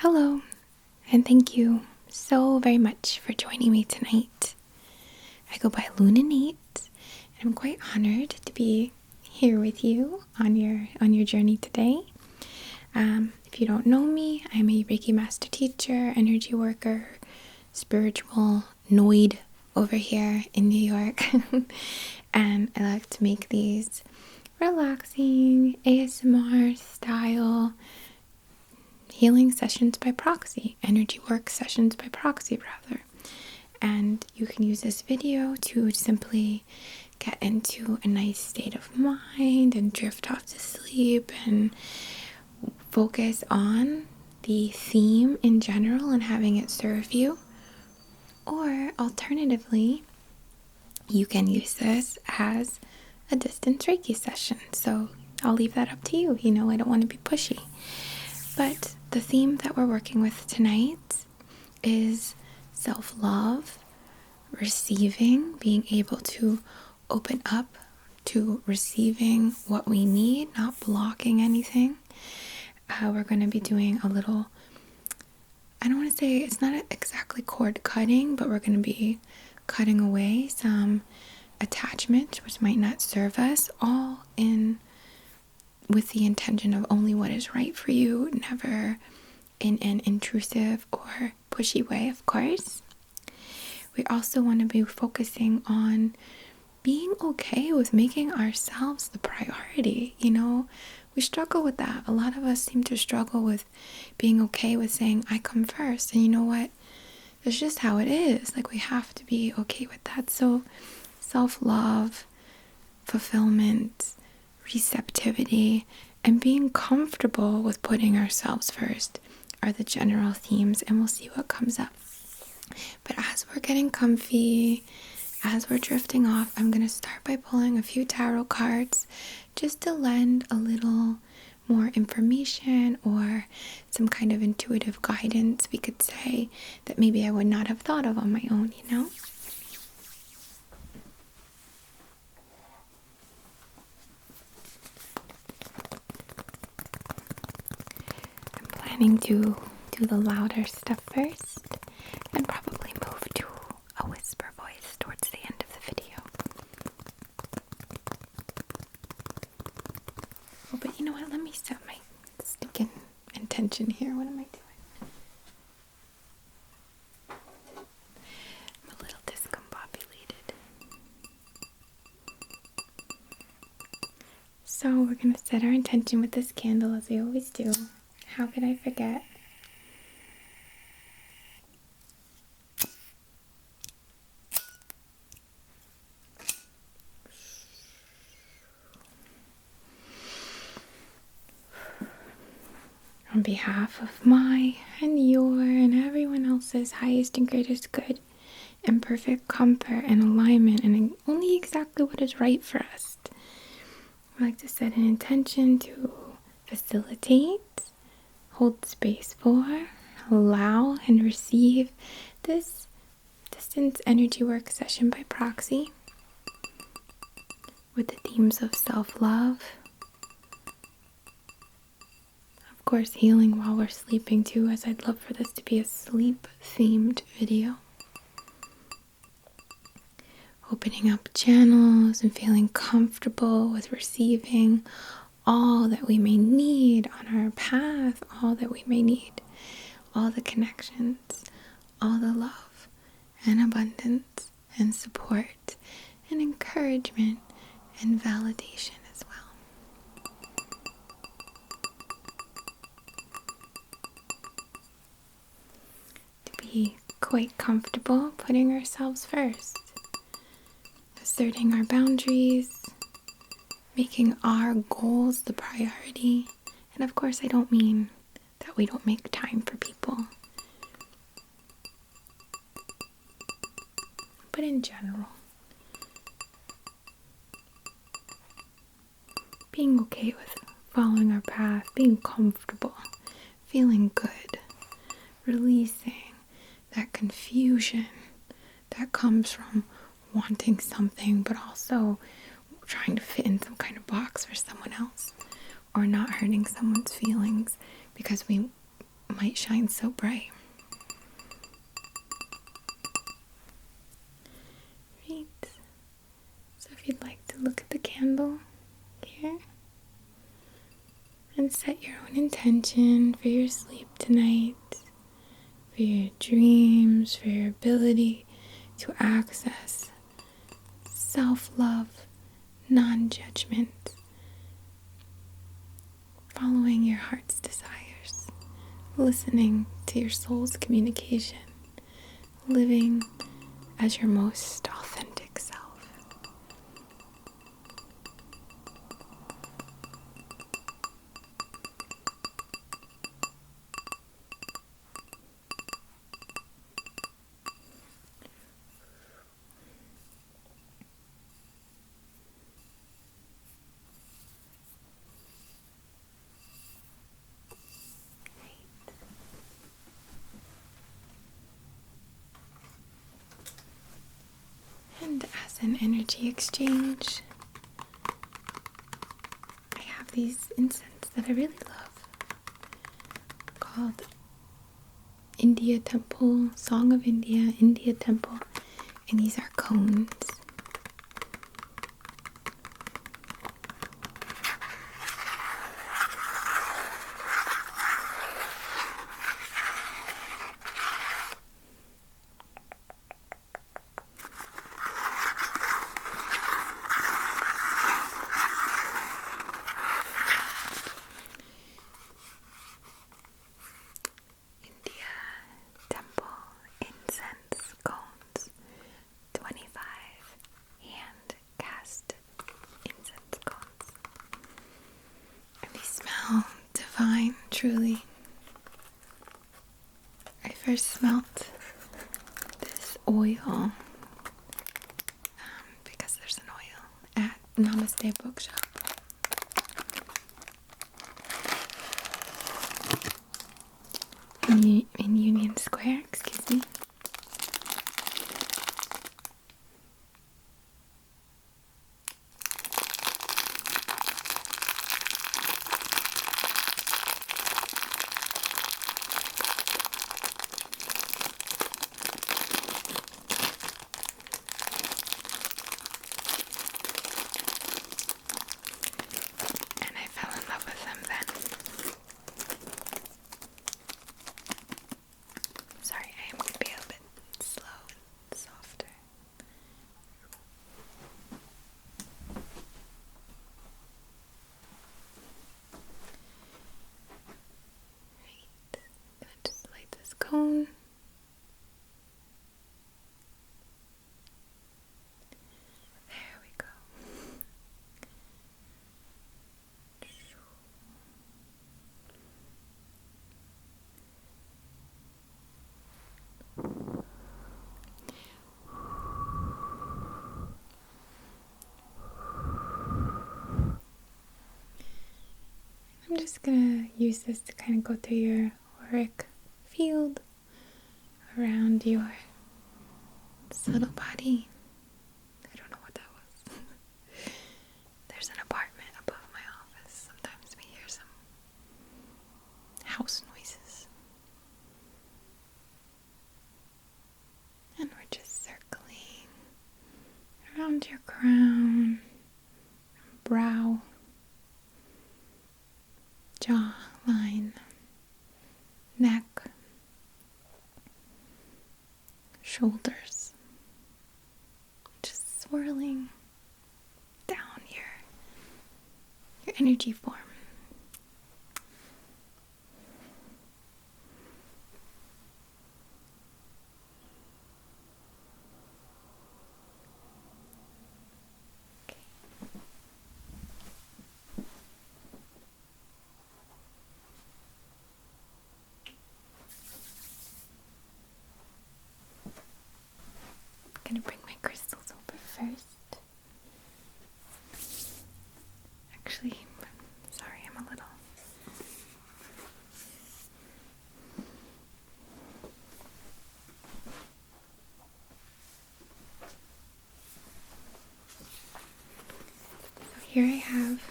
Hello, and thank you so very much for joining me tonight. I go by Lune, and I'm quite honored to be here with you on your journey today. If you don't know me, I'm a Reiki Master Teacher, energy worker, spiritual noid over here in New York, and I like to make these relaxing ASMR style healing sessions by proxy, energy work sessions by proxy rather. And you can use this video to simply get into a nice state of mind and drift off to sleep and focus on the theme in general and having it serve you. Or alternatively, you can use this as a distance Reiki session. So I'll leave that up to you. I don't want to be pushy. But the theme that we're working with tonight is self-love, receiving, being able to open up to receiving what we need, not blocking anything. We're going to be doing a little, I don't want to say, it's not exactly cord cutting, but we're going to be cutting away some attachment which might not serve us, all in with the intention of only what is right for you, never in an intrusive or pushy way, of course. We also want to be focusing on being okay with making ourselves the priority. We struggle with that. A lot of us seem to struggle with being okay with saying, I come first. And you know what? It's just how it is. We have to be okay with that. So self-love, fulfillment, receptivity, and being comfortable with putting ourselves first are the general themes, and we'll see what comes up. But as we're getting comfy, as we're drifting off, I'm going to start by pulling a few tarot cards just to lend a little more information or some kind of intuitive guidance, we could say, that maybe I would not have thought of on my own, to do the louder stuff first and probably move to a whisper voice towards the end of the video. Oh, but you know what? Let me set my stinking intention here. What am I doing? I'm a little discombobulated. So we're going to set our intention with this candle as we always do. How could I forget? On behalf of my and your and everyone else's highest and greatest good and perfect comfort and alignment and only exactly what is right for us, I like to set an intention to facilitate, hold space for, allow, and receive this distance energy work session by proxy with the themes of self-love, of course healing while we're sleeping too, as I'd love for this to be a sleep-themed video. Opening up channels and feeling comfortable with receiving all that we may need on our path, all that we may need, all the connections, all the love and abundance and support and encouragement and validation as well. To be quite comfortable putting ourselves first, asserting our boundaries, making our goals the priority. And of course, I don't mean that we don't make time for people, but in general, being okay with following our path, being comfortable, feeling good, releasing that confusion that comes from wanting something but also trying to fit in some kind of box for someone else, or not hurting someone's feelings because we might shine so bright. Right. So if you'd like to look at the candle here and set your own intention for your sleep tonight, for your dreams, for your ability to access self-love, non-judgment, following your heart's desires, listening to your soul's communication, living as your most authentic self. And as an energy exchange, I have these incense that I really love called India Temple, Song of India, India Temple, and these are cones. Temple incense cones, 25 hand cast incense cones. And they smell divine, truly. I first smelt this oil because there's an oil at Namaste Bookshop. In Union Square, excuse me. And I fell in love with them then. Sorry, I am going to be a bit slow and softer. Right, I'm going to just light this cone. There we go. I'm just gonna use this to kind of go through your auric field around your subtle body. I don't know what that was. There's an apartment above my office. Sometimes we hear some house noises. And we're just circling around your crown, brow, jaw line, neck, shoulders, just swirling down your energy form. I'm gonna bring my crystals over first. Actually, sorry, I'm a little. So here I have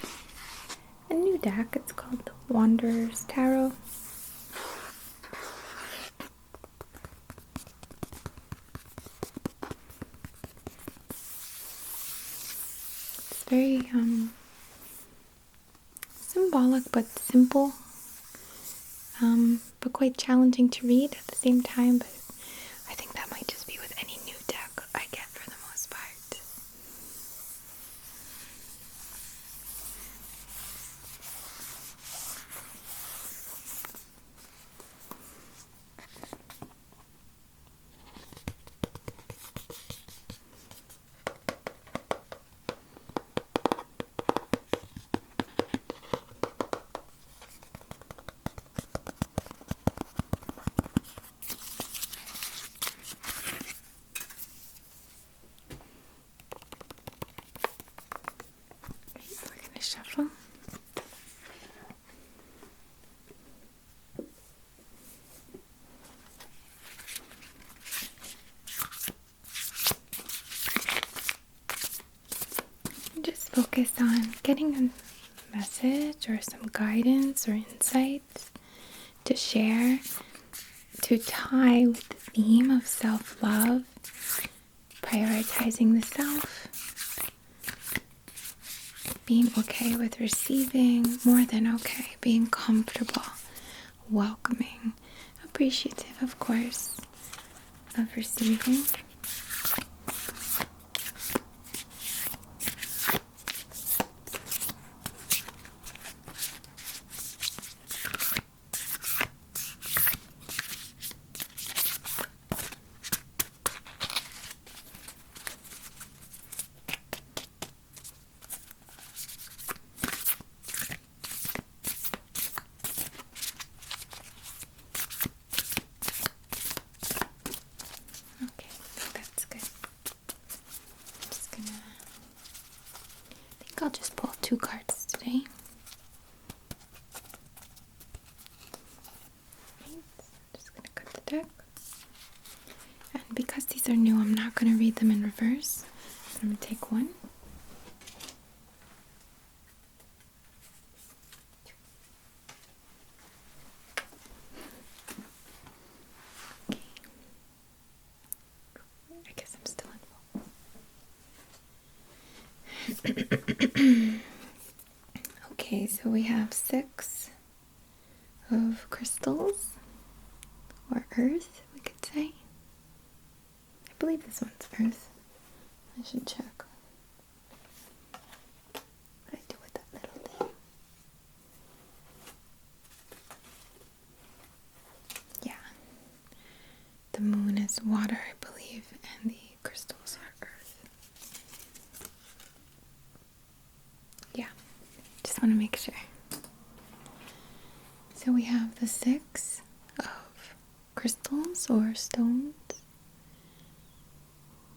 a new deck. It's called the Wanderer's Tarot. very symbolic but simple, but quite challenging to read at the same time. But I think that might just be with any new deck I get for the most part. We're going to shuffle. Just focus on getting a message or some guidance or insights to share to tie with the theme of self-love, prioritizing the self, being okay with receiving, more than okay, being comfortable, welcoming, appreciative, of course, of receiving. I'll just pull 2 cards today. Just going to cut the deck. And because these are new, I'm not going to read them in reverse. So I'm going to take one. Okay. I guess I'm still in. Okay, so we have 6 of crystals, or earth, we could say. I believe this one's earth. I should check what I do with that little thing. Yeah. The moon is water, I believe, and the crystals are earth. Yeah. Just want to make sure. So we have the 6 of crystals or stones.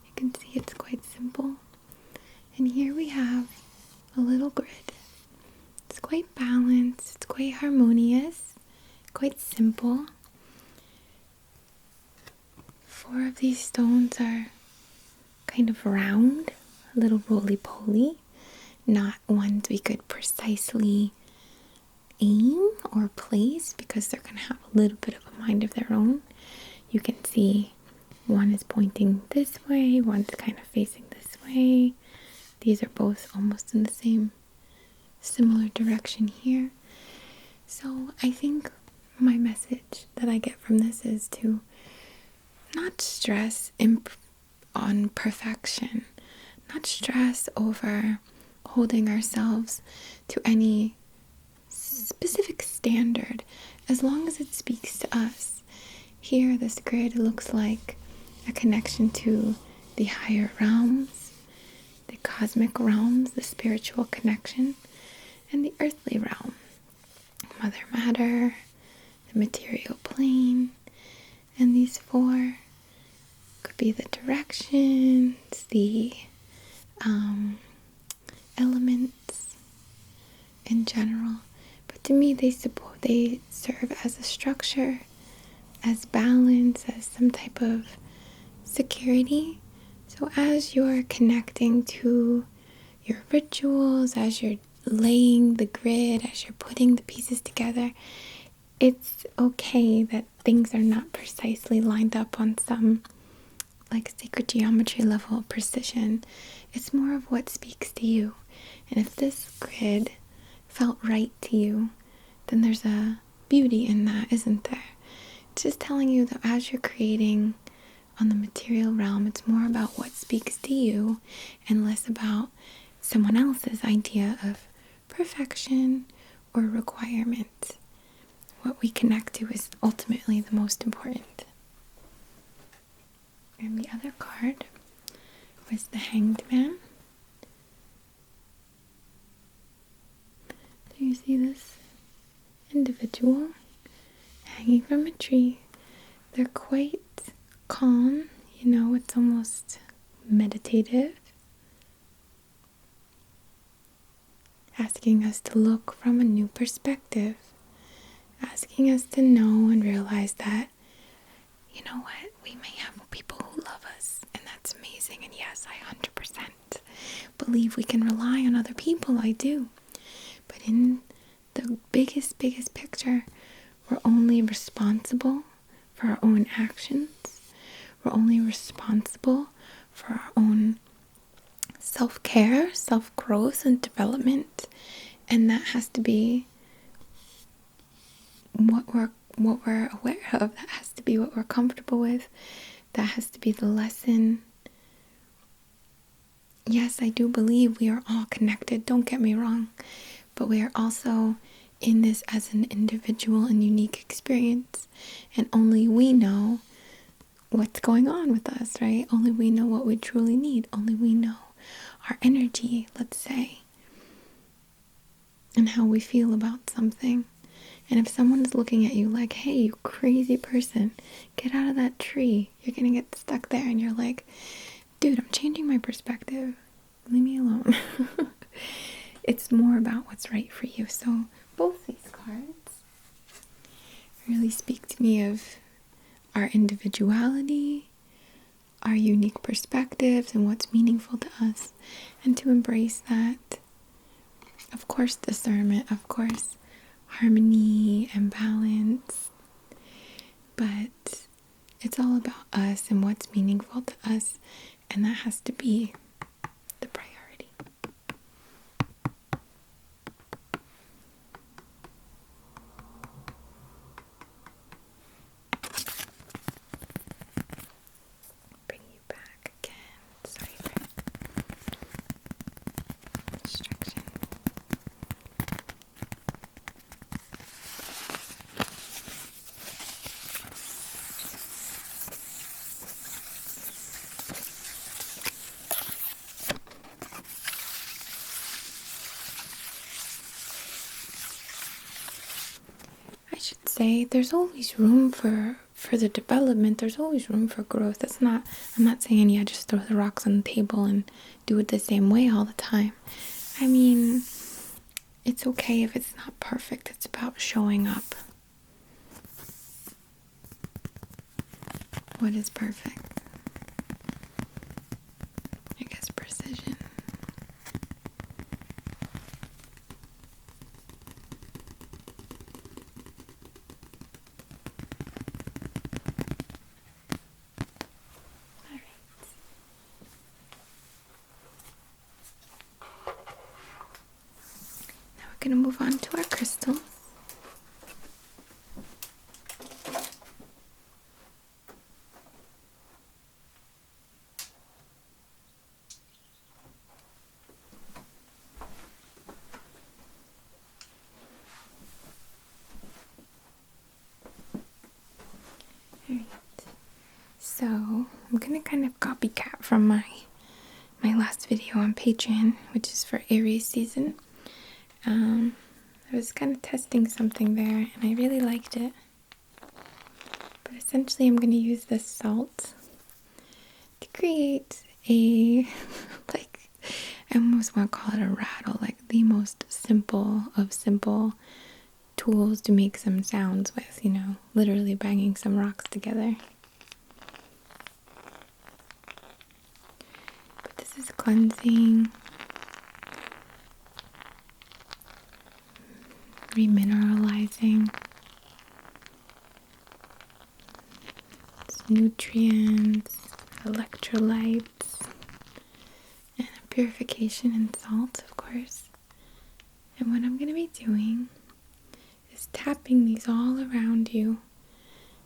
You can see it's quite simple. And here we have a little grid. It's quite balanced, it's quite harmonious, quite simple. 4 of these stones are kind of round, a little roly-poly. Not ones we could precisely aim or place because they're going to have a little bit of a mind of their own. You can see one is pointing this way, one's kind of facing this way. These are both almost in the same similar direction here. So I think my message that I get from this is to not stress on perfection, not stress over holding ourselves to any specific standard, as long as it speaks to us. Here, this grid looks like a connection to the higher realms, the cosmic realms, the spiritual connection, and the earthly realm, Mother Matter, the material plane, and these 4 could be the directions, the elements in general. But to me, they serve as a structure, as balance, as some type of security. So as you're connecting to your rituals, as you're laying the grid, as you're putting the pieces together, it's okay that things are not precisely lined up on some like sacred geometry level precision. It's more of what speaks to you. And if this grid felt right to you, then there's a beauty in that, isn't there? It's just telling you that as you're creating on the material realm, it's more about what speaks to you and less about someone else's idea of perfection or requirement. What we connect to is ultimately the most important. And the other card was the Hanged Man. Do you see this individual hanging from a tree? They're quite calm, it's almost meditative, asking us to look from a new perspective, asking us to know and realize that, you know what, we may have people who love us, and that's amazing, and yes, I 100% believe we can rely on other people, I do, but in the biggest picture, we're only responsible for our own actions. We're only responsible for our own self-care, self-growth, and development. And that has to be what we're aware of. That has to be what we're comfortable with. That has to be the lesson. Yes, I do believe we are all connected. Don't get me wrong. But we are also in this as an individual and unique experience. And only we know what's going on with us, right? Only we know what we truly need. Only we know our energy, let's say, and how we feel about something. And if someone is looking at you like, hey, you crazy person, get out of that tree, you're gonna get stuck there, and you're like, dude, I'm changing my perspective, leave me alone. It's more about what's right for you. So both these cards really speak to me of our individuality, our unique perspectives, and what's meaningful to us, and to embrace that. Of course, discernment, of course, harmony and balance, but it's all about us and what's meaningful to us, and that has to be the priority. Bring you back again. Sorry for distraction. I should say there's always room for the development. There's always room for growth. I'm not saying, yeah, just throw the rocks on the table and do it the same way all the time. I mean, it's okay if it's not perfect. It's about showing up. What is perfect? I guess precision. Gonna move on to our crystals. Alright, so I'm gonna kind of copycat from my last video on Patreon, which is for Aries season. I was kind of testing something there, and I really liked it. But essentially, I'm going to use this salt to create a, like, I almost want to call it a rattle, like the most simple of simple tools to make some sounds with, literally banging some rocks together. But this is cleansing, remineralizing. It's nutrients, electrolytes, and a purification and salt, of course. And what I'm going to be doing is tapping these all around you.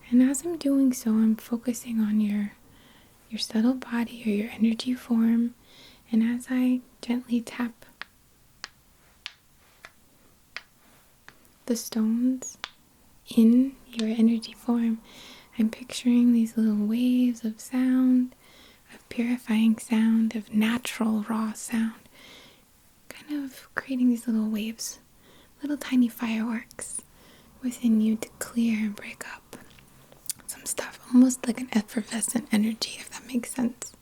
And as I'm doing so, I'm focusing on your subtle body or your energy form. And as I gently tap the stones in your energy form, I'm picturing these little waves of sound, of purifying sound, of natural raw sound, kind of creating these little waves, little tiny fireworks within you to clear and break up some stuff, almost like an effervescent energy, if that makes sense.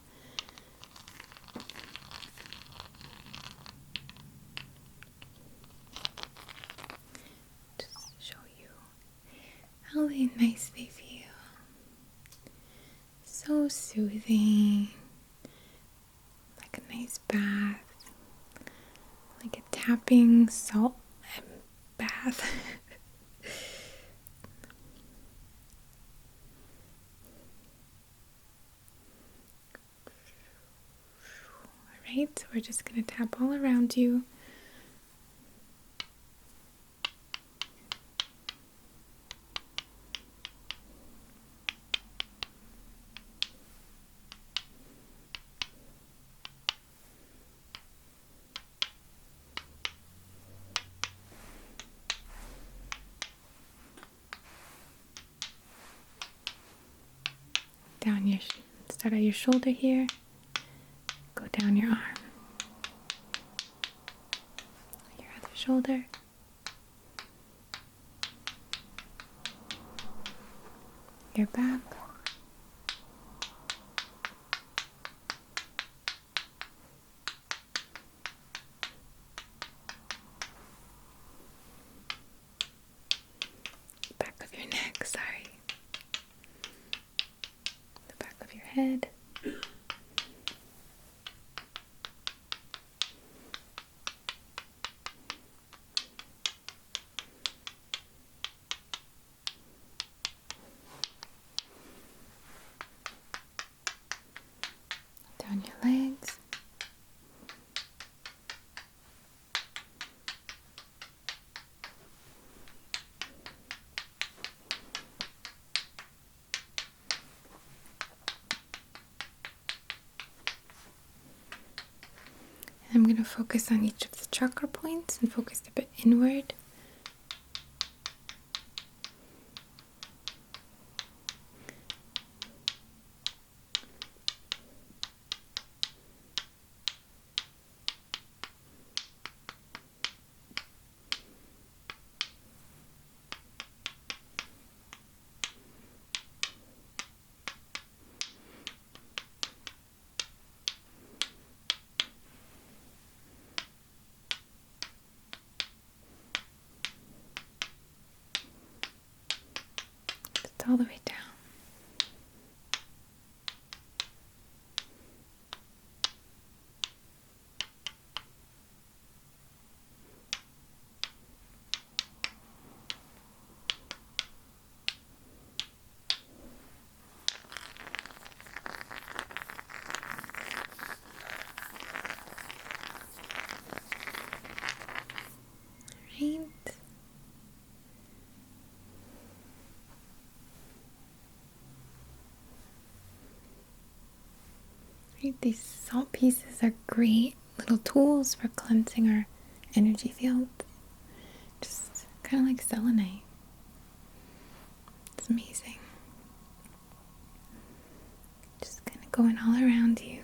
Just show you how nice they feel. So soothing, like a nice bath, like a tapping salt bath. Alright, so we're just going to tap all around you. Start at your shoulder here, go down your arm, your other shoulder, your back, back of your neck, the back of your head, down your legs, and I'm going to focus on each of the chakra points and focus a bit inward. All the way down. Right. These salt pieces are great little tools for cleansing our energy field. Just kind of like selenite. It's amazing. Just kind of going all around you,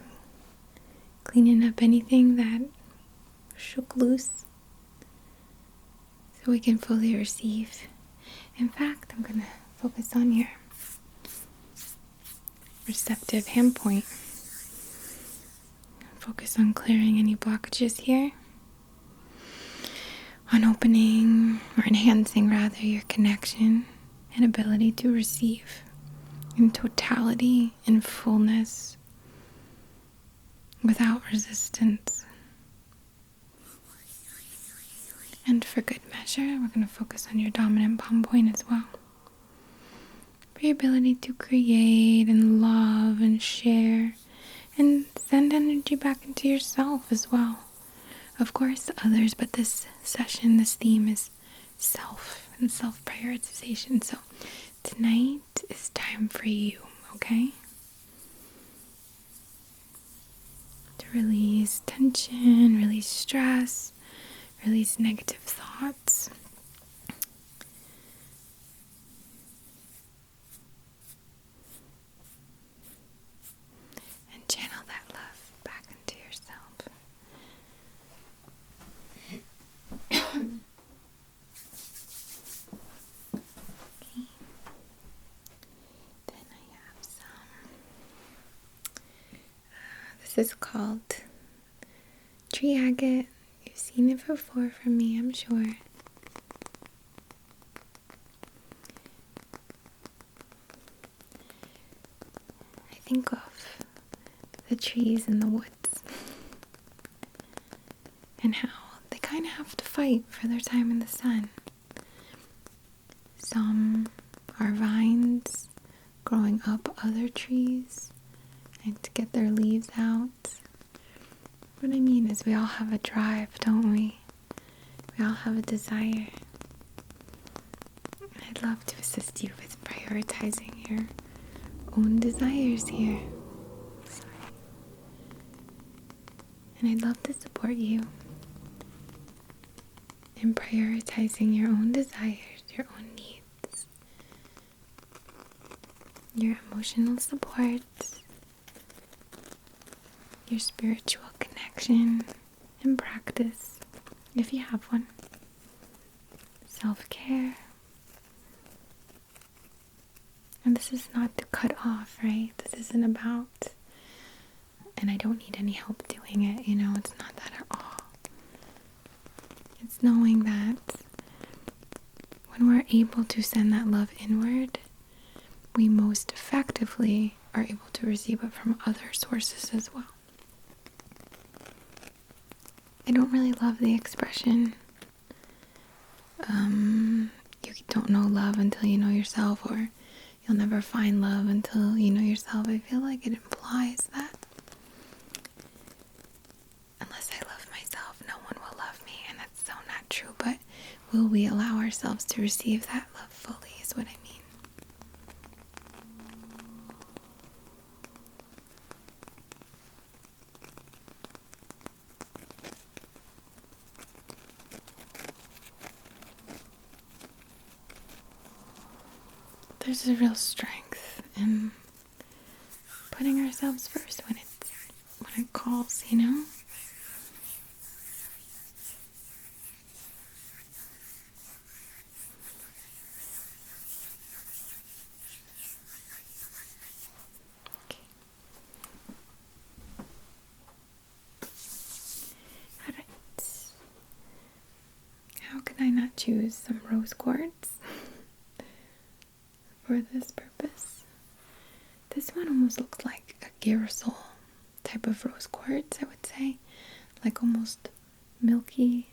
cleaning up anything that shook loose so we can fully receive. In fact, I'm going to focus on your receptive hand point. Focus on clearing any blockages here, on opening or enhancing rather your connection and ability to receive in totality, in fullness, without resistance. And for good measure, we're going to focus on your dominant palm point as well. for your ability to create and love and share and send energy back into yourself as well. Of course, others, but this session, this theme is self and self-prioritization. So tonight is time for you, okay? To release tension, release stress, release negative thoughts. And channel that love back into yourself. Okay. Then I have some. This is called tree agate. You've seen it before from me, I'm sure. I think of the trees in the woods and how they kind of have to fight for their time in the sun. Some are vines growing up other trees and to get their leaves out. What I mean is we all have a drive, don't we? We all have a desire. I'd love to assist you with prioritizing your own desires here. And I'd love to support you in prioritizing your own desires, your own needs, your emotional support, your spiritual connection and practice, if you have one, self-care. And this is not to cut off, right? This isn't about, and I don't need any help doing it, it's not that at all. It's knowing that when we're able to send that love inward, we most effectively are able to receive it from other sources as well. I don't really love the expression, you don't know love until you know yourself, or you'll never find love until you know yourself. I feel like it implies that unless I love myself, no one will love me, and that's so not true. But will we allow ourselves to receive that love fully is what I mean. There's a real strength in putting ourselves first when it calls, Okay. Alright. How could I not choose some rose quartz for this purpose? This one almost looks like a girasol type of rose quartz, I would say. Like almost milky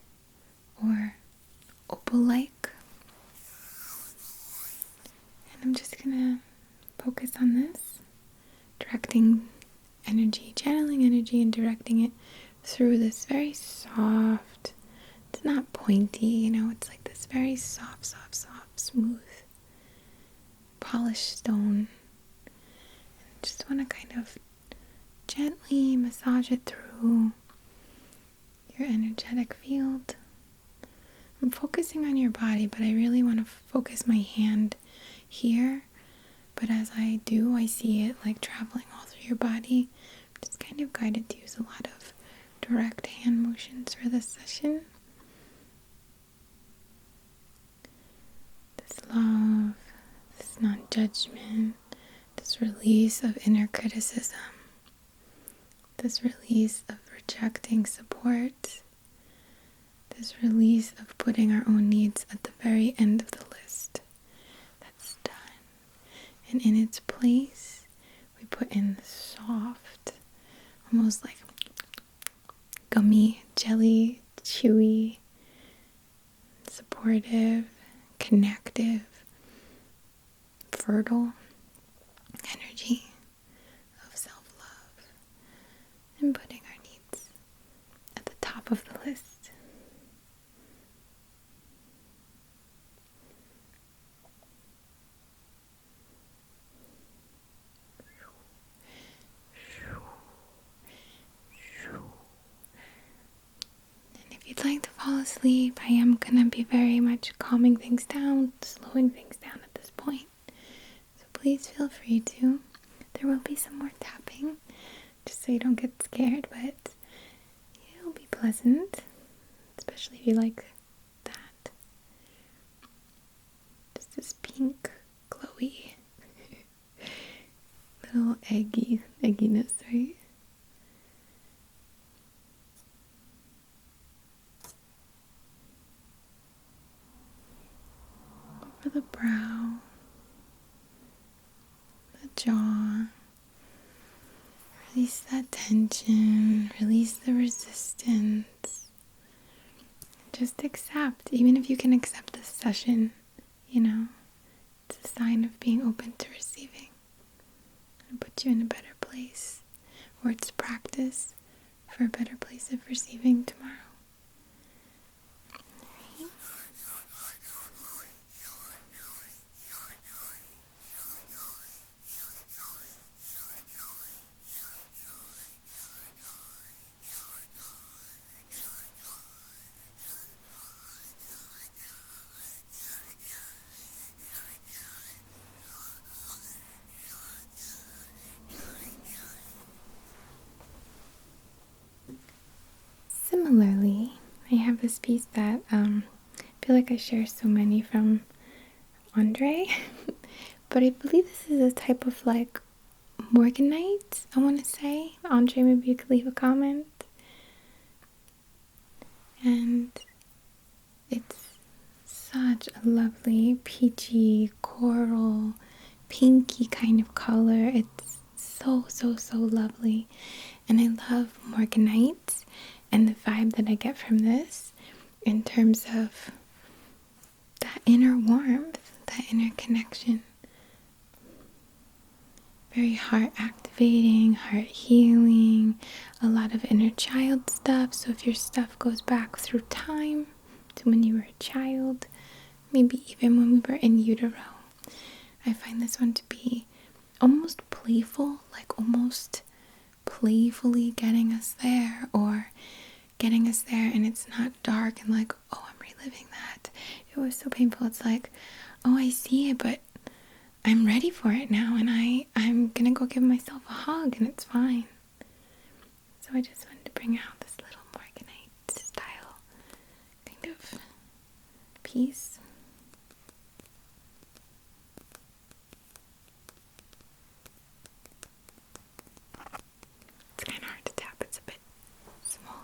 or opal-like. And I'm just gonna focus on this, directing energy, channeling energy and directing it through this very soft, it's not pointy, it's like this very soft, smooth, polished stone. And just want to kind of gently massage it through your energetic field. I'm focusing on your body, but I really want to focus my hand here. But as I do, I see it like traveling all through your body. I'm just kind of guided to use a lot of direct hand motions for this session. This love, this non-judgment, this release of inner criticism, this release of rejecting support, this release of putting our own needs at the very end of the list. That's done. And in its place, we put in the soft, almost like gummy, jelly, chewy, supportive, connective, fertile energy of self-love and putting our needs at the top of the list. If you'd like to fall asleep, I am going to be very much calming things down, slowing things down at this point. So please feel free to. There will be some more tapping, just so you don't get scared, but it'll be pleasant, especially if you like that. Just this pink, glowy, little egginess, right? The brow, the jaw, release that tension, release the resistance. Just accept, even if you can accept this session, it's a sign of being open to receiving and put you in a better place, or it's practice for a better place of receiving tomorrow. Similarly, I have this piece that I feel like I share so many from Andre, but I believe this is a type of like morganite, I want to say. Andre, maybe you could leave a comment. And it's such a lovely peachy, coral, pinky kind of color. It's so lovely. And I love morganite and the vibe that I get from this in terms of that inner warmth, that inner connection. Very heart activating, heart healing, a lot of inner child stuff. So if your stuff goes back through time to when you were a child, maybe even when we were in utero, I find this one to be almost playful, like almost playfully getting us there, or getting us there and it's not dark and like, oh, I'm reliving that. It was so painful. It's like, oh, I see it, but I'm ready for it now, and I'm gonna go give myself a hug, and it's fine. So I just wanted to bring out this little morganite style kind of piece. It's kind of hard to tap, it's a bit small.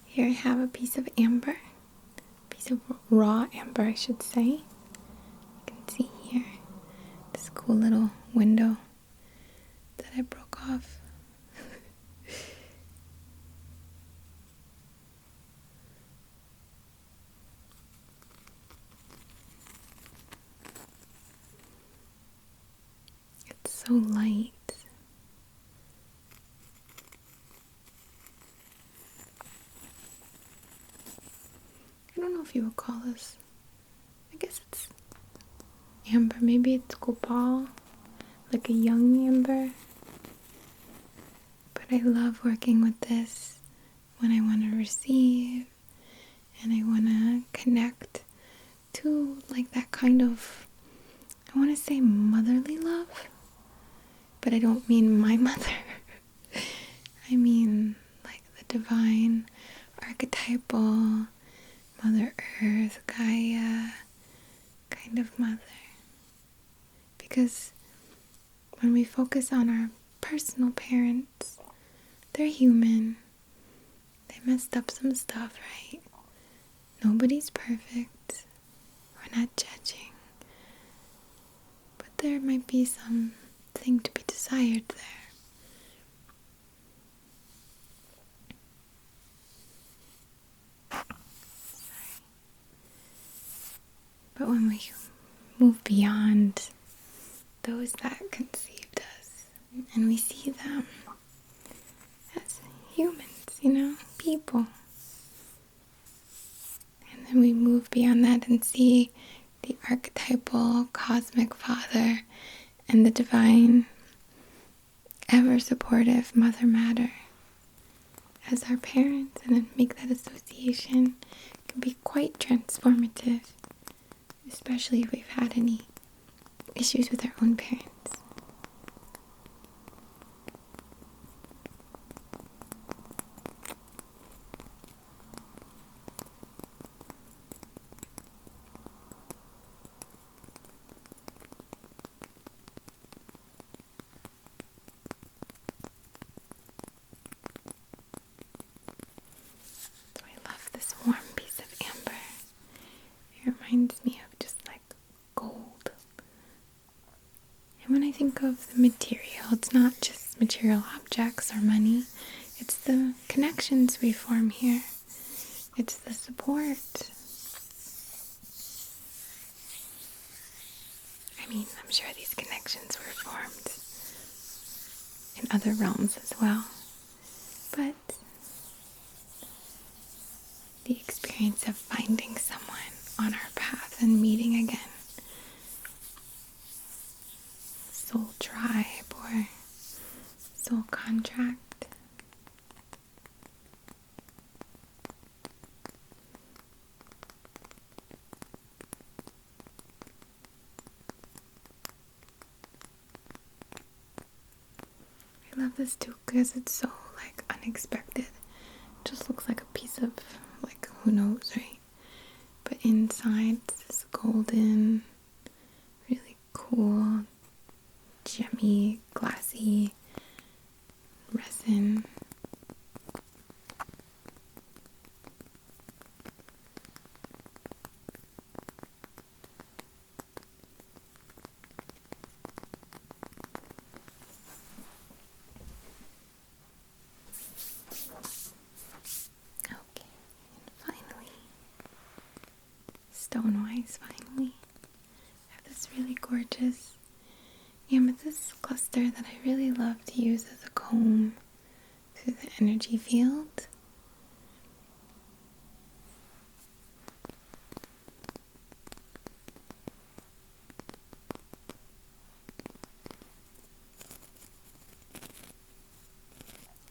Here I have a piece of amber, piece of raw amber, I should say. You can see here this cool little window that I broke off. It's so light. I don't know if you would call this, I guess it's amber, maybe it's copal, like a young amber. But I love working with this when I want to receive and I want to connect to like that kind of, I want to say motherly love, but I don't mean my mother. I mean like the divine, archetypal, Mother Earth, Gaia kind of mother. Because when we focus on our personal parents, they're human. They messed up some stuff, right? Nobody's perfect. We're not judging. But there might be something to be desired there. But when we move beyond those that conceived us, and we see them as humans, people. And then we move beyond that and see the archetypal cosmic father and the divine, ever supportive Mother Matter as our parents, and then make that association can be quite transformative, especially if we've had any issues with our own parents. So I love this warm piece of amber. It reminds me of just like gold. And when I think of the material, it's not just material objects or money. It's the connections we form here. It's the support. I mean, I'm sure these connections were formed in other realms as well. But the experience of finding someone on our path and meeting again, soul tribe or soul contract, I love this too because it's so like unexpected. It just looks like a piece of like, who knows, right? But inside it's this golden, really cool, gemmy, glassy resin. Okay, and finally, stone-wise, finally, I have this really gorgeous amethyst cluster that I really love to use as a comb through the energy field.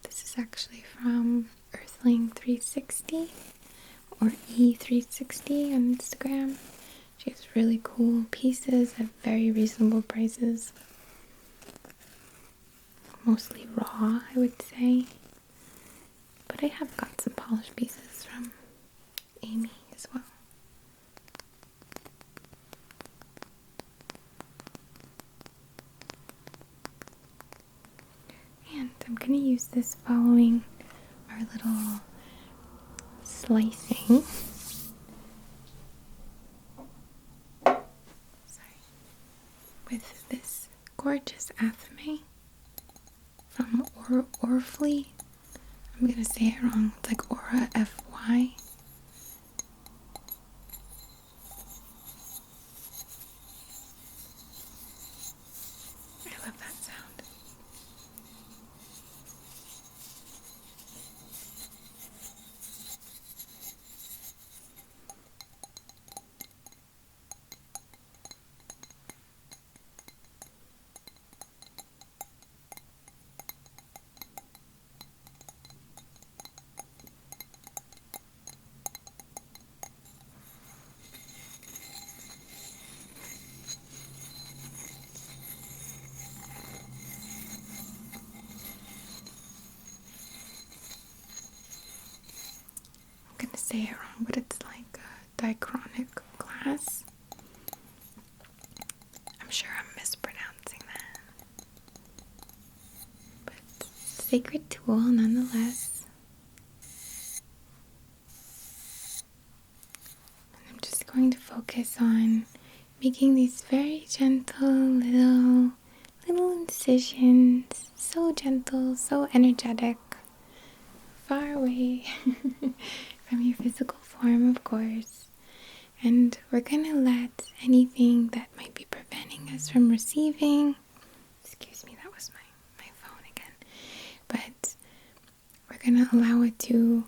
This is actually from Earthling 360 or E360 on Instagram. She has really cool pieces at very reasonable prices. Mostly raw, I would say. But I have got some polished pieces from Amy as well. And I'm going to use this following our little slicing. With this gorgeous athame from Orfly. I'm going to say it wrong. It's like Aura FY. I love that sound. I'm going to say it wrong, but it's like a dichronic glass. I'm sure I'm mispronouncing that. But sacred tool nonetheless. And I'm just going to focus on making these very gentle little incisions. So gentle, so energetic. Far away from your physical form, of course. And we're going to let anything that might be preventing us from receiving, excuse me, that was my phone again, but we're going to allow it to,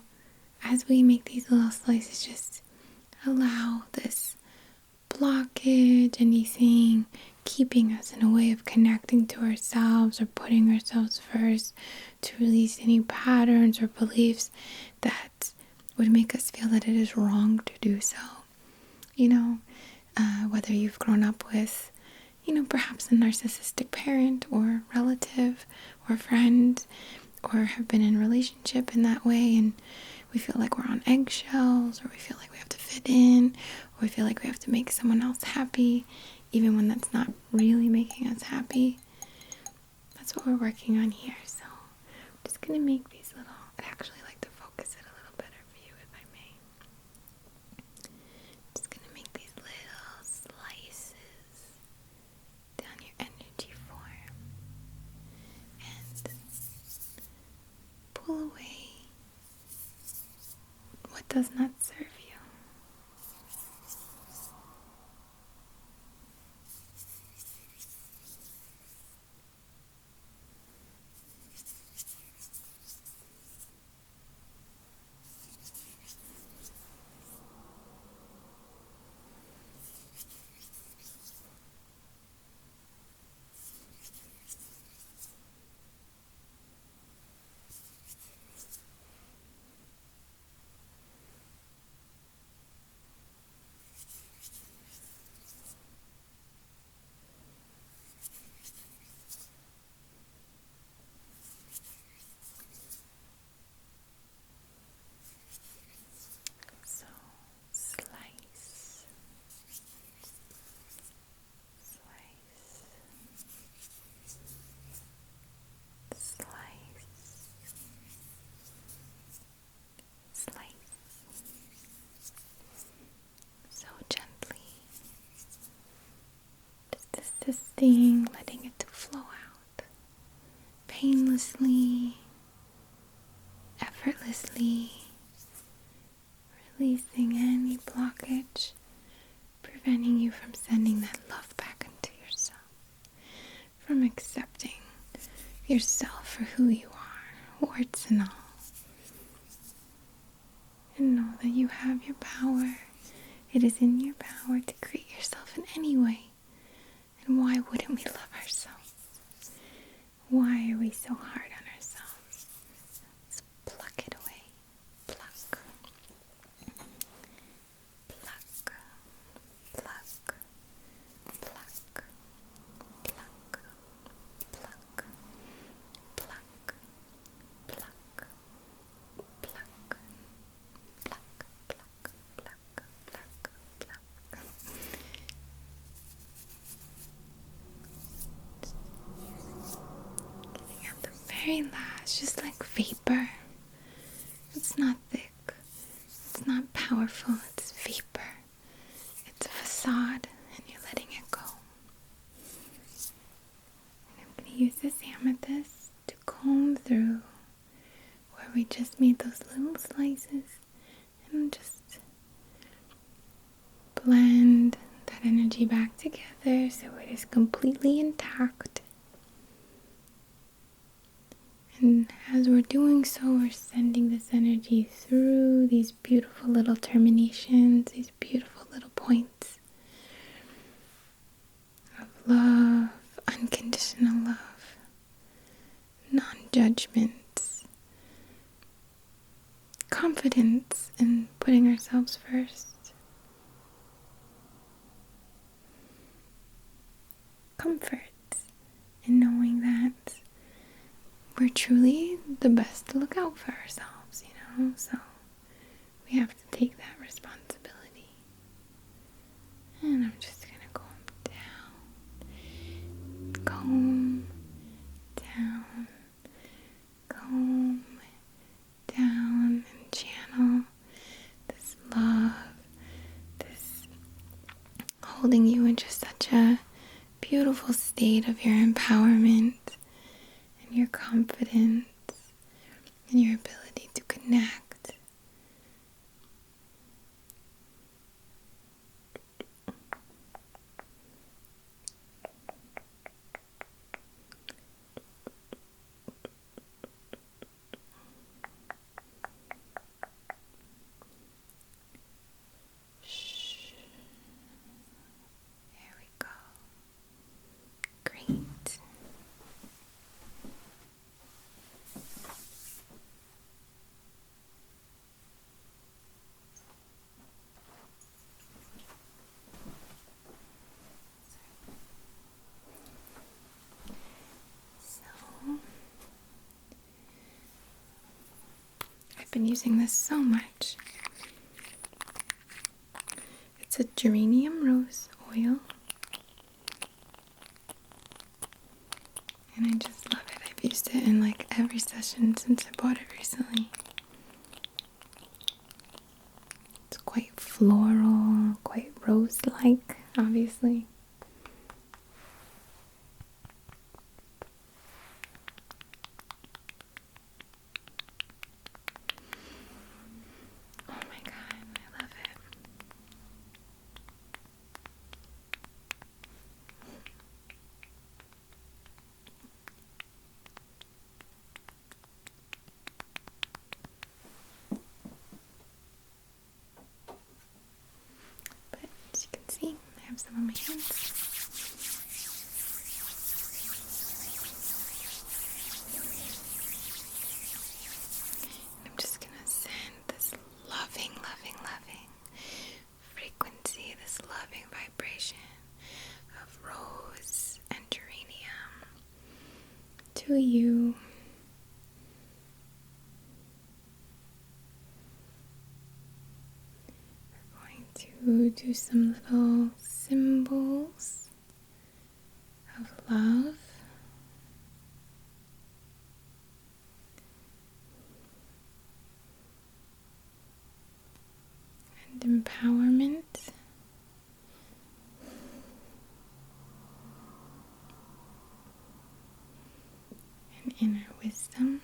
as we make these little slices, just allow this blockage, anything keeping us in a way of connecting to ourselves or putting ourselves first, to release any patterns or beliefs that would make us feel that it is wrong to do so. Whether you've grown up with, perhaps a narcissistic parent or relative or friend, or have been in a relationship in that way, and we feel like we're on eggshells, or we feel like we have to fit in, or we feel like we have to make someone else happy, even when that's not really making us happy. That's what we're working on here. So I'm just going to make these little, I'd actually like to focus it a little better for you, if I may. Just going to make these little slices down your energy form and pull away what does not serve you. So slice, slice, so gently, just assisting, letting it to flow out painlessly, effortlessly, releasing any blockage, preventing you from sending that love back into yourself, from accepting yourself for who you are, warts and all. And know that you have your power. It is in your power to create yourself in any way. And why wouldn't we love ourselves? Why are we so hard on ourselves? Let's pluck it away. Pluck. Pluck. Pluck. Pluck. Pluck. Pluck. Pluck. Pluck. Pluck. Getting out the very last, just like vapor. It's not thick, it's not powerful, it's vapor. It's a facade, and you're letting it go. And I'm going to use this amethyst to comb through where we just made those little slices and just blend that energy back together so it is completely intact. And as we're doing so, we're sending this energy through these beautiful little terminations, these beautiful little points of love, unconditional love, non-judgment, confidence in putting ourselves first, comfort in knowing that we're truly the best to look out for ourselves, so we have to take that responsibility. And I'm just going to comb down, and channel this love, this holding you in just such a beautiful state of your empowerment and your confidence and your ability to connect. been using this so much. It's a geranium rose oil. And I just love it. I've used it in like every session since I bought it recently. It's quite floral, quite rose-like, obviously. Oh my god, I love it. But as you can see, I have some on my hands. I'm just gonna send this loving, loving, loving frequency, this loving vibration of rose and geranium to you. We're going to do some little symbols of love. And empowerment. And inner wisdom.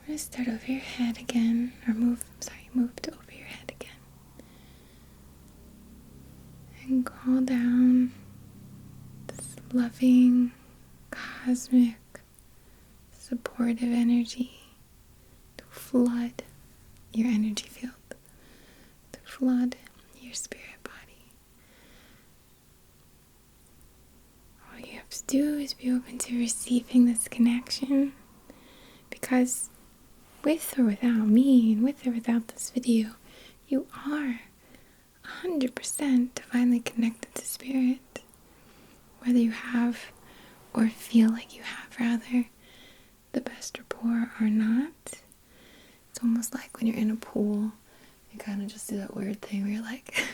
I'm going to start over your head again, or move to over your head again. And call down this loving, cosmic, supportive energy to flood your energy field, to flood your spirit body. All you have to do is be open to receiving this connection, because with or without me, and with or without this video, you are 100% divinely connected to spirit. Whether you have, or feel like you have rather, the best rapport or not. It's almost like when you're in a pool, you kind of just do that weird thing where you're like,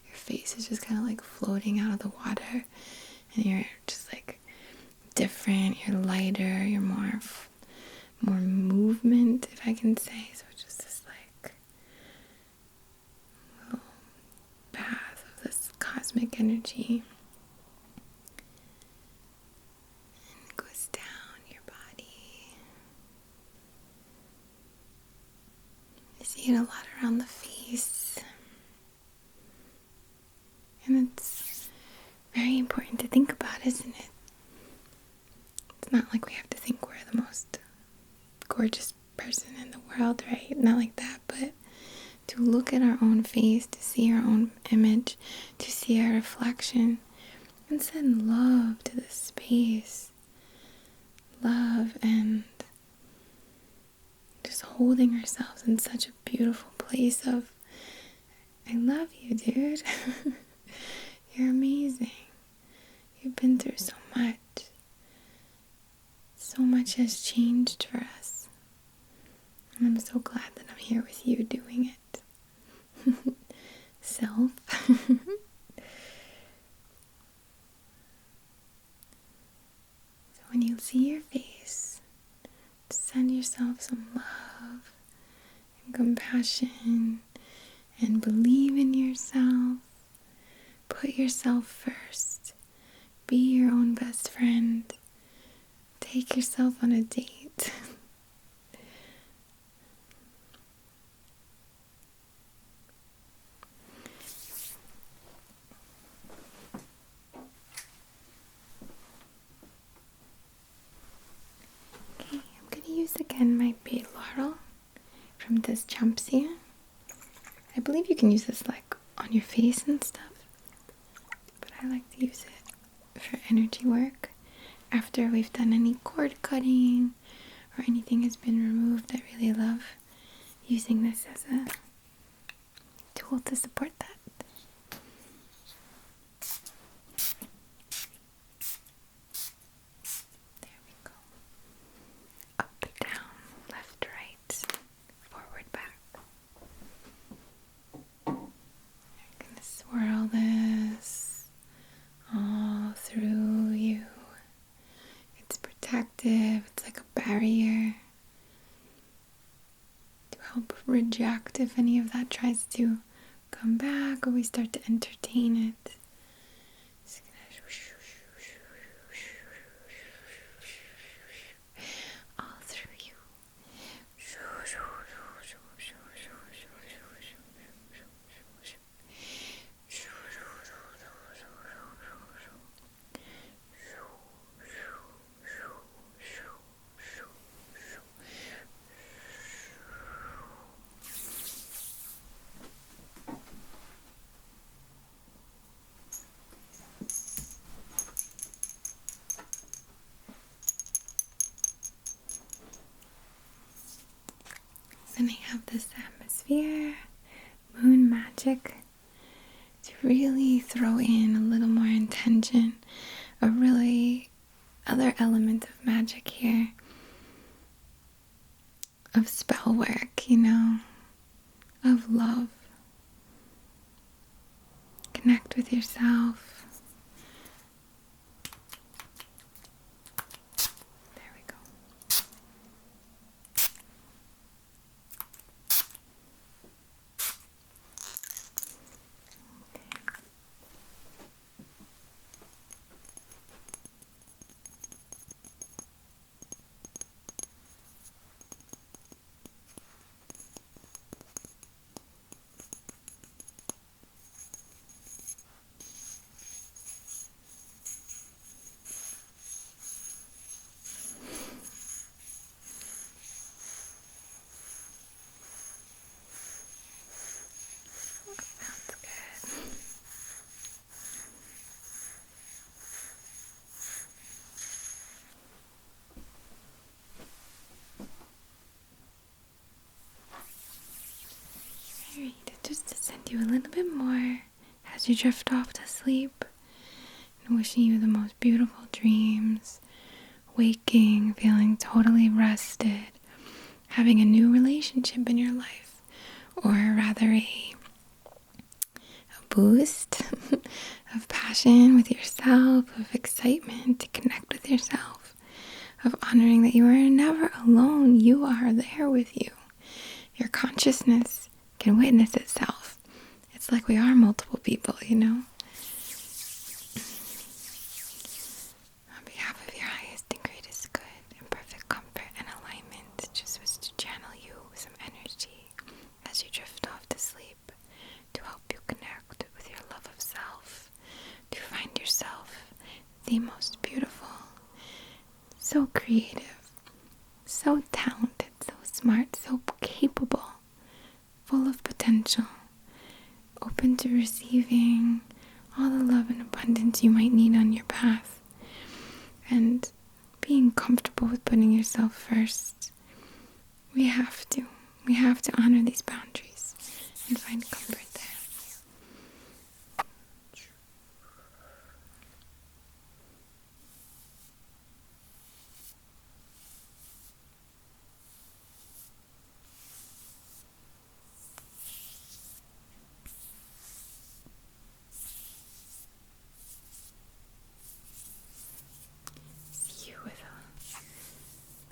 your face is just kind of like floating out of the water, and you're just like different, you're lighter, you're more movement, if I can say. So it's just this like little bath of this cosmic energy. And it goes down your body. I see it a lot around the face. And it's very important to think about, isn't it? It's not like we have to think we're the most gorgeous person in the world, right? Not like that, but to look at our own face, to see our own image, to see our reflection, and send love to this space. Love and just holding ourselves in such a beautiful place of, I love you, dude. You're amazing. You've been through so much. So much has changed for us. And I'm so glad that I'm here with you doing it. Self. So when you see your face, send yourself some love and compassion and believe in yourself. Put yourself first. Be your own best friend. Take yourself on a date. Okay, I'm going to use again my bead laurel from this Champsia. I believe you can use this like on your face and stuff, but I like to use it for energy work. after we've done any cord cutting or anything has been removed. I really love using this as a tool to support that. There we go. Up, down, left, right, forward, back. I'm gonna swirl this all through you. It's protective, it's like a barrier to help reject if any of that tries to come back or we start to entertain it. All through you. Then I have this atmosphere, moon magic, to really throw in a little more intention, a really other element of magic here, of spell work, of love. Connect with yourself. There we go. Alright, just to send you a little bit more as you drift off to sleep, and wishing you the most beautiful dreams, waking, feeling totally rested, having a new relationship in your life, or rather a boost of passion with yourself, of excitement to connect with yourself, of honoring that you are never alone. You are there with you. Your consciousness can witness itself. It's like we are multiple people, On behalf of your highest and greatest good and perfect comfort and alignment, just wish to channel you some energy as you drift off to sleep to help you connect with your love of self, to find yourself the most beautiful, so creative, so talented, so smart, so capable, full of potential, open to receiving all the love and abundance you might need on your path, and being comfortable with putting yourself first. We have to honor these boundaries and find comfort there.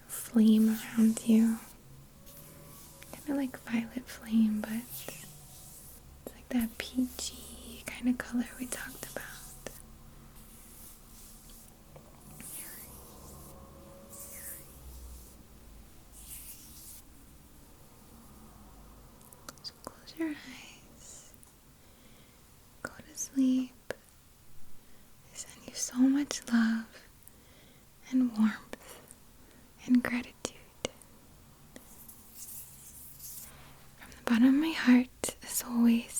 Flame around you, kind of like violet flame, but it's like that peachy kind of color we talked about. So close your eyes, go to sleep. I send you so much love and warmth and gratitude. From the bottom of my heart, as always,